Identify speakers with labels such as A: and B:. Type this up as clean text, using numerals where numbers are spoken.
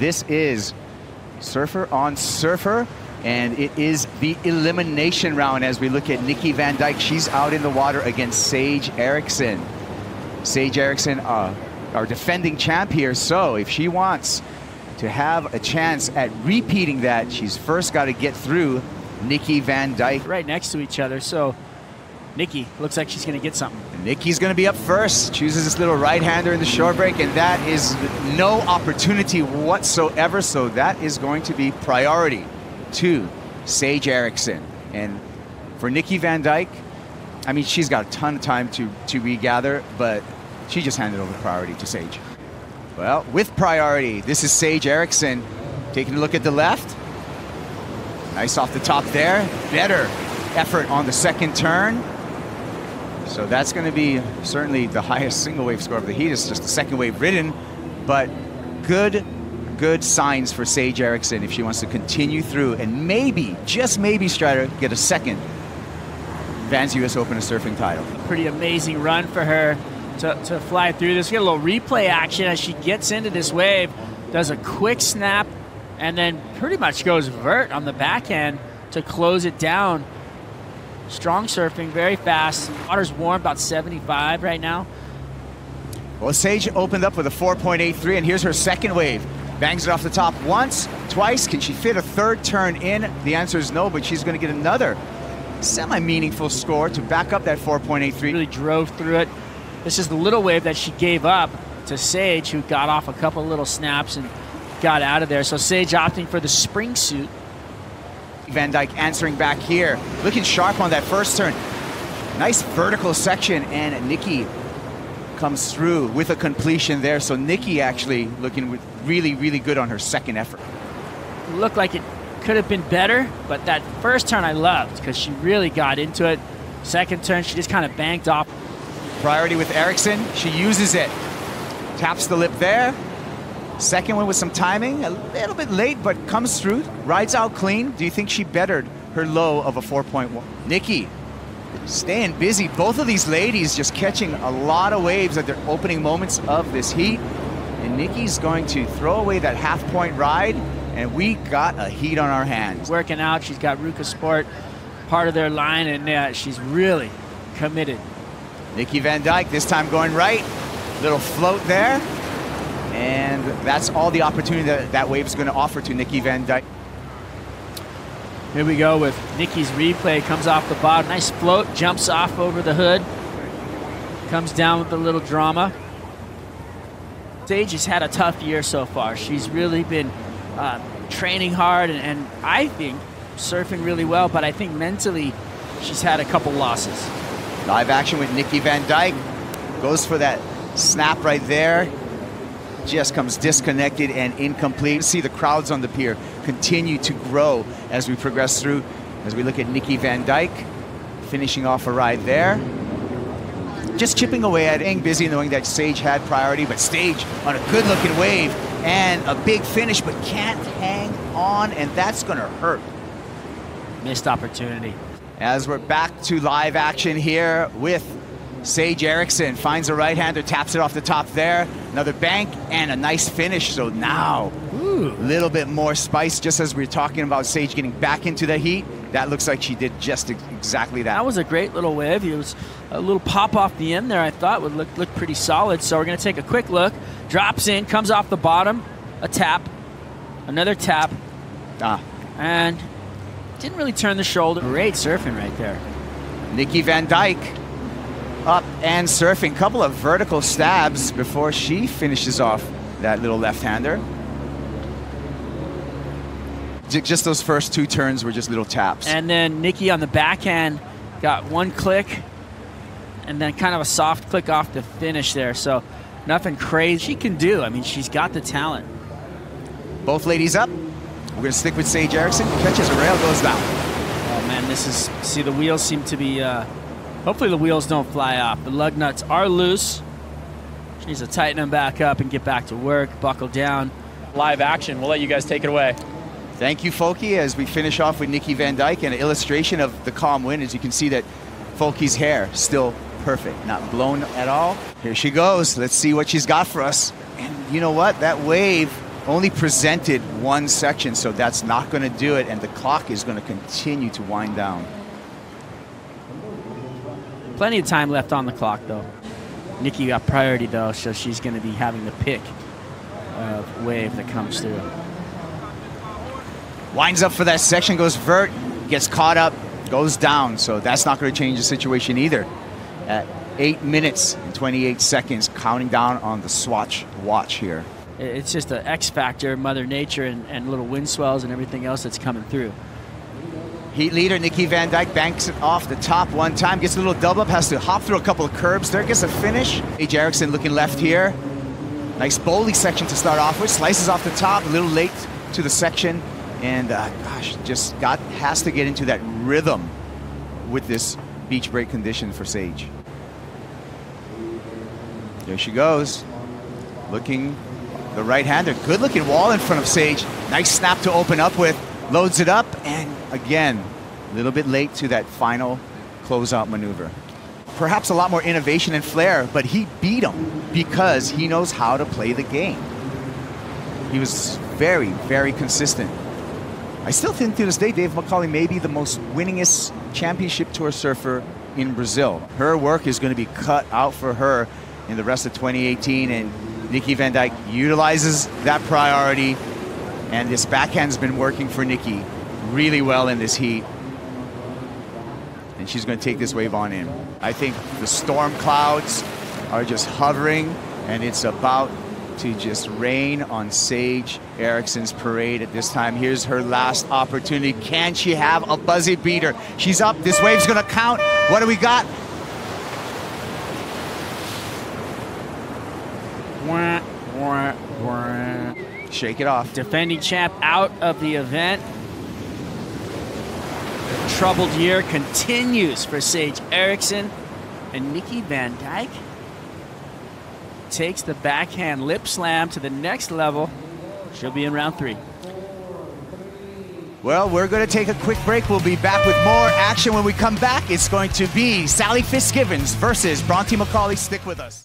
A: This is surfer on surfer, and it is the elimination round as we look at Nikki Van Dijk. She's out in the water against S.Erickson. S.Erickson, our defending champ here, so if she wants to have a chance at repeating that, she's first got to get through Nikki Van Dijk.
B: Right next to each other, so Nikki looks like she's going to get something.
A: Nikki's going to be up first, chooses this little right-hander in the shore break, and that is no opportunity whatsoever, so that is going to be priority to S.Erickson. And for Nikki Van Dijk, I mean, she's got a ton of time to regather, but she just handed over priority to Sage. Well, with priority, this is S.Erickson taking a look at the left. Nice off the top there. Better effort on the second turn. So that's going to be certainly the highest single wave score of the heat. It's just the second wave ridden, but good signs for S.Erickson if she wants to continue through and maybe, just maybe, Strider, get a second Van's US Open of surfing title.
B: Pretty amazing run for her to fly through this. Get a little replay action as she gets into this wave, does a quick snap, and then pretty much goes vert on the backhand to close it down. Strong surfing, very fast. Water's warm, about 75 right now.
A: Well, Sage opened up with a 4.83, and here's her second wave. Bangs it off the top once, twice. Can she fit a third turn in? The answer is no, but she's going to get another semi-meaningful score to back up that 4.83.
B: Really drove through it. This is the little wave that she gave up to Sage, who got off a couple little snaps and got out of there. So Sage opting for the spring suit.
A: Van Dijk answering back here, looking sharp on that first turn. Nice vertical section, and Nikki comes through with a completion there. So Nikki actually looking really good on her second effort.
B: It looked like it could have been better, but that first turn I loved because she really got into it. Second turn, she just kind of banked off.
A: Priority with Erickson, she uses it. Taps the lip there. Second one with some timing, a little bit late, but comes through, rides out clean. Do you think she bettered her low of a 4.1? Nikki staying busy. Both of these ladies just catching a lot of waves at their opening moments of this heat. And Nikki's going to throw away that half-point ride, and we got a heat on our hands.
B: Working out, she's got Ruka Sport, part of their line, and she's really committed.
A: Nikki Van Dijk this time going right. Little float there. And that's all the opportunity that wave is going to offer to Nikki Van Dijk.
B: Here we go with Nikki's replay. Comes off the bottom. Nice float. Jumps off over the hood. Comes down with a little drama. Sage has had a tough year so far. She's really been training hard and I think surfing really well, but I think mentally she's had a couple losses.
A: Live action with Nikki Van Dijk. Goes for that snap right there. Just comes disconnected and incomplete. See the crowds on the pier continue to grow as we progress through, as we look at Nikki Van Dijk finishing off a ride there. Just chipping away at it, busy knowing that Sage had priority, but Sage on a good looking wave and a big finish, but can't hang on, and that's gonna hurt.
B: Missed opportunity.
A: As we're back to live action here with S.Erickson, finds a right-hander, taps it off the top there. Another bank and a nice finish. So now a little bit more spice, just as we were talking about Sage getting back into the heat. That looks like she did just exactly that.
B: That was a great little wave. It was a little pop off the end there, I thought would look pretty solid. So we're going to take a quick look. Drops in, comes off the bottom, a tap, another tap, and didn't really turn the shoulder. Great surfing right there.
A: Nikki Van Dijk up and surfing. Couple of vertical stabs before she finishes off that little left-hander. Just those first two turns were just little taps.
B: And then Nikki on the backhand got one click and then kind of a soft click off the finish there. So nothing crazy she can do. I mean, she's got the talent.
A: Both ladies up. We're going to stick with S.Erickson. Catches a rail, goes down.
B: Oh man, this is, see the wheels seem to be, hopefully the wheels don't fly off. The lug nuts are loose. She needs to tighten them back up and get back to work, buckle down.
C: Live action, we'll let you guys take it away.
A: Thank you, Folky, as we finish off with Nikki Van Dijk and an illustration of the calm wind. As you can see that Folky's hair still perfect, not blown at all. Here she goes. Let's see what she's got for us. And you know what? That wave only presented one section, so that's not going to do it, and the clock is going to continue to wind down.
B: Plenty of time left on the clock, though. Nikki got priority, though, so she's going to be having the pick wave that comes through.
A: Winds up for that section, goes vert, gets caught up, goes down, so that's not going to change the situation either. At 8 minutes and 28 seconds, counting down on the Swatch watch here.
B: It's just an X factor, Mother Nature, and little wind swells and everything else that's coming through.
A: Heat leader Nikki Van Dijk banks it off the top one time, gets a little double up, has to hop through a couple of curbs there, gets a finish. S.Erickson looking left here. Nice bowling section to start off with, slices off the top, a little late to the section, and gosh, just has to get into that rhythm with this beach break condition for Sage. There she goes, looking the right-hander. Good looking wall in front of Sage. Nice snap to open up with, loads it up, and again, a little bit late to that final closeout maneuver. Perhaps a lot more innovation and flair, but he beat him because he knows how to play the game. He was very, very consistent. I still think to this day, Dave McCauley may be the most winningest championship tour surfer in Brazil. Her work is going to be cut out for her in the rest of 2018, and Nikki Van Dijk utilizes that priority, and this backhand's been working for Nikki really well in this heat, and she's going to take this wave on in. I think the storm clouds are just hovering, and it's about to just rain on Sage Erickson's parade at this time. Here's her last opportunity. Can she have a buzzy beater? She's up. This wave's going to count. What do we got? Shake it off.
B: Defending champ out of the event. The troubled year continues for Sage Erickson, and Nikki Van Dijk takes the backhand lip slam to the next level. She'll be in round 3.
A: Well, we're going to take a quick break. We'll be back with more action when we come back. It's going to be Sally Fitzgibbons versus Bronte McCauley. Stick with us.